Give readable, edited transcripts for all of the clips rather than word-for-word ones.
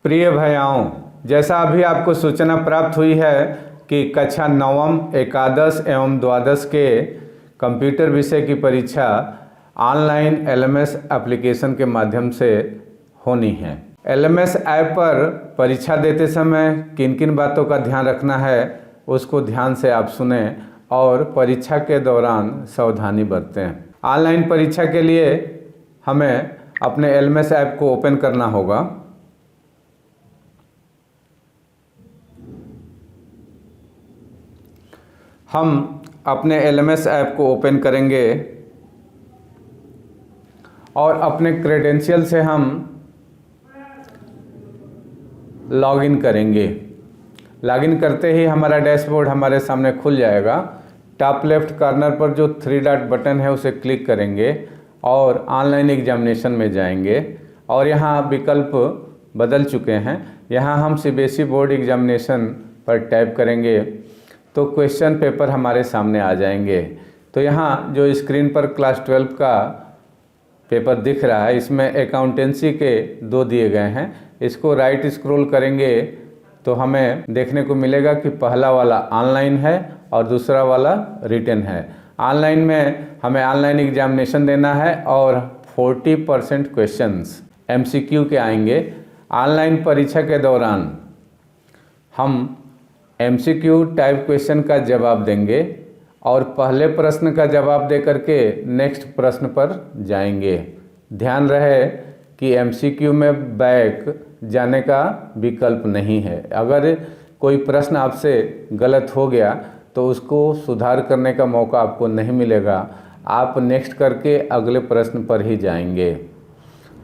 प्रिय भाइयों, जैसा अभी आपको सूचना प्राप्त हुई है कि कक्षा नवम, एकादश एवं द्वादश के कंप्यूटर विषय की परीक्षा ऑनलाइन एलएमएस एप्लीकेशन के माध्यम से होनी है। एलएमएस ऐप पर परीक्षा देते समय किन किन बातों का ध्यान रखना है उसको ध्यान से आप सुने और परीक्षा के दौरान सावधानी बरतें। ऑनलाइन परीक्षा के लिए हमें अपने एलएमएस ऐप को ओपन करना होगा। हम अपने एलएमएस ऐप को ओपन करेंगे और अपने क्रेडेंशियल से हम लॉगिन करेंगे। लॉगिन करते ही हमारा डैशबोर्ड हमारे सामने खुल जाएगा। टॉप लेफ्ट कॉर्नर पर जो 3 डॉट बटन है उसे क्लिक करेंगे और ऑनलाइन एग्जामिनेशन में जाएंगे और यहाँ विकल्प बदल चुके हैं। यहाँ हम सीबीएसई बोर्ड एग्जामिनेशन पर टैप करेंगे तो क्वेश्चन पेपर हमारे सामने आ जाएंगे। तो यहाँ जो स्क्रीन पर क्लास 12 का पेपर दिख रहा है, इसमें अकाउंटेंसी के 2 दिए गए हैं। इसको राइट स्क्रॉल करेंगे तो हमें देखने को मिलेगा कि पहला वाला ऑनलाइन है और दूसरा वाला रिटन है। ऑनलाइन में हमें ऑनलाइन एग्जामिनेशन देना है और 40% क्वेश्चंस एमसीक्यू के आएंगे। ऑनलाइन परीक्षा के दौरान हम एमसीक्यू टाइप क्वेश्चन का जवाब देंगे और पहले प्रश्न का जवाब दे करके नेक्स्ट प्रश्न पर जाएंगे। ध्यान रहे कि एमसीक्यू में बैक जाने का विकल्प नहीं है। अगर कोई प्रश्न आपसे गलत हो गया तो उसको सुधार करने का मौका आपको नहीं मिलेगा। आप नेक्स्ट करके अगले प्रश्न पर ही जाएंगे।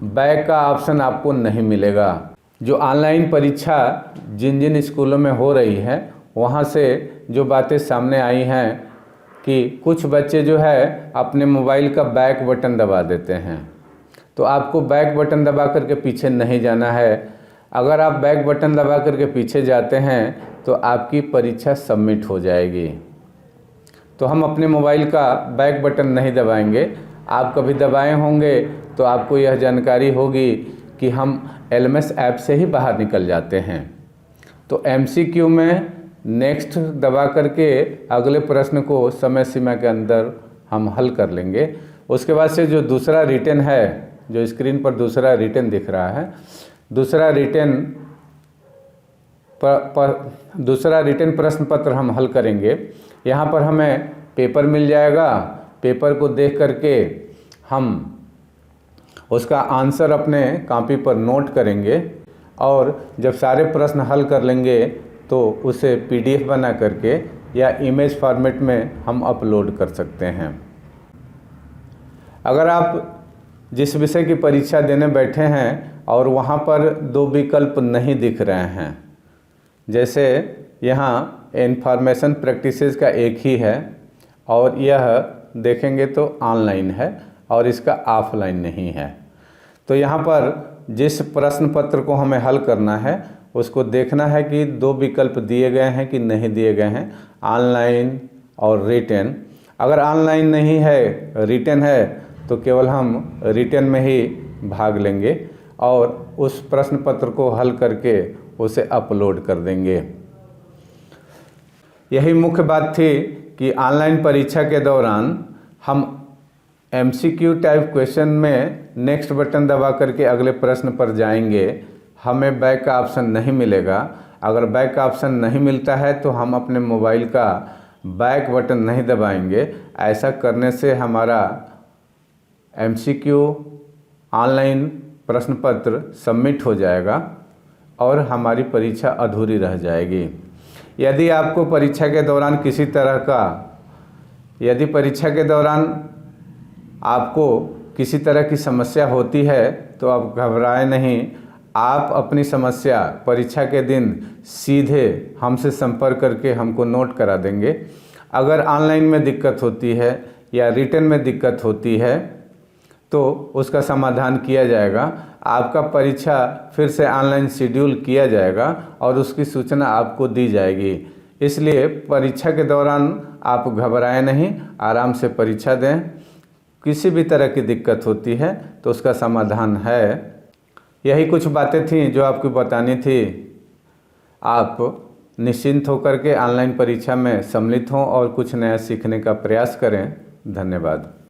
बैक का ऑप्शन आपको नहीं मिलेगा। जो ऑनलाइन परीक्षा जिन जिन स्कूलों में हो रही है वहाँ से जो बातें सामने आई हैं कि कुछ बच्चे जो है अपने मोबाइल का बैक बटन दबा देते हैं। तो आपको बैक बटन दबा करके पीछे नहीं जाना है। अगर आप बैक बटन दबा करके पीछे जाते हैं तो आपकी परीक्षा सबमिट हो जाएगी। तो हम अपने मोबाइल का बैक बटन नहीं दबाएंगे। आप कभी दबाए होंगे तो आपको यह जानकारी होगी कि हम एलएमएस ऐप से ही बाहर निकल जाते हैं। तो एमसीक्यू में नेक्स्ट दबा करके अगले प्रश्न को समय सीमा के अंदर हम हल कर लेंगे। उसके बाद से जो दूसरा रिटन है, जो स्क्रीन पर दूसरा रिटन दिख रहा है, दूसरा रिटन प्रश्न पत्र हम हल करेंगे। यहाँ पर हमें पेपर मिल जाएगा। पेपर को देख करके हम उसका आंसर अपने कॉपी पर नोट करेंगे और जब सारे प्रश्न हल कर लेंगे तो उसे पीडीएफ बना करके या इमेज फॉर्मेट में हम अपलोड कर सकते हैं। अगर आप जिस विषय की परीक्षा देने बैठे हैं और वहाँ पर 2 विकल्प नहीं दिख रहे हैं, जैसे यहाँ इन्फॉर्मेशन प्रैक्टिसेस का एक ही है और यह देखेंगे तो ऑनलाइन है और इसका ऑफलाइन नहीं है, तो यहाँ पर जिस प्रश्न पत्र को हमें हल करना है उसको देखना है कि 2 विकल्प दिए गए हैं कि नहीं दिए गए हैं, ऑनलाइन और रिटन। अगर ऑनलाइन नहीं है, रिटन है, तो केवल हम रिटन में ही भाग लेंगे और उस प्रश्न पत्र को हल करके उसे अपलोड कर देंगे। यही मुख्य बात थी कि ऑनलाइन परीक्षा के दौरान हम एमसीक्यू टाइप क्वेश्चन में नेक्स्ट बटन दबा करके अगले प्रश्न पर जाएंगे। हमें बैक का ऑप्शन नहीं मिलेगा। अगर बैक का ऑप्शन नहीं मिलता है तो हम अपने मोबाइल का बैक बटन नहीं दबाएंगे। ऐसा करने से हमारा एमसीक्यू ऑनलाइन प्रश्न पत्र सबमिट हो जाएगा और हमारी परीक्षा अधूरी रह जाएगी। यदि आपको परीक्षा के दौरान परीक्षा के दौरान आपको किसी तरह की समस्या होती है तो आप घबराएं नहीं। आप अपनी समस्या परीक्षा के दिन सीधे हमसे संपर्क करके हमको नोट करा देंगे। अगर ऑनलाइन में दिक्कत होती है या रिटन में दिक्कत होती है तो उसका समाधान किया जाएगा। आपका परीक्षा फिर से ऑनलाइन शेड्यूल किया जाएगा और उसकी सूचना आपको दी जाएगी। इसलिए परीक्षा के दौरान आप घबराएं नहीं, आराम से परीक्षा दें। किसी भी तरह की दिक्कत होती है तो उसका समाधान है। यही कुछ बातें थी जो आपको बतानी थी। आप निश्चिंत होकर के ऑनलाइन परीक्षा में सम्मिलित हों और कुछ नया सीखने का प्रयास करें। धन्यवाद।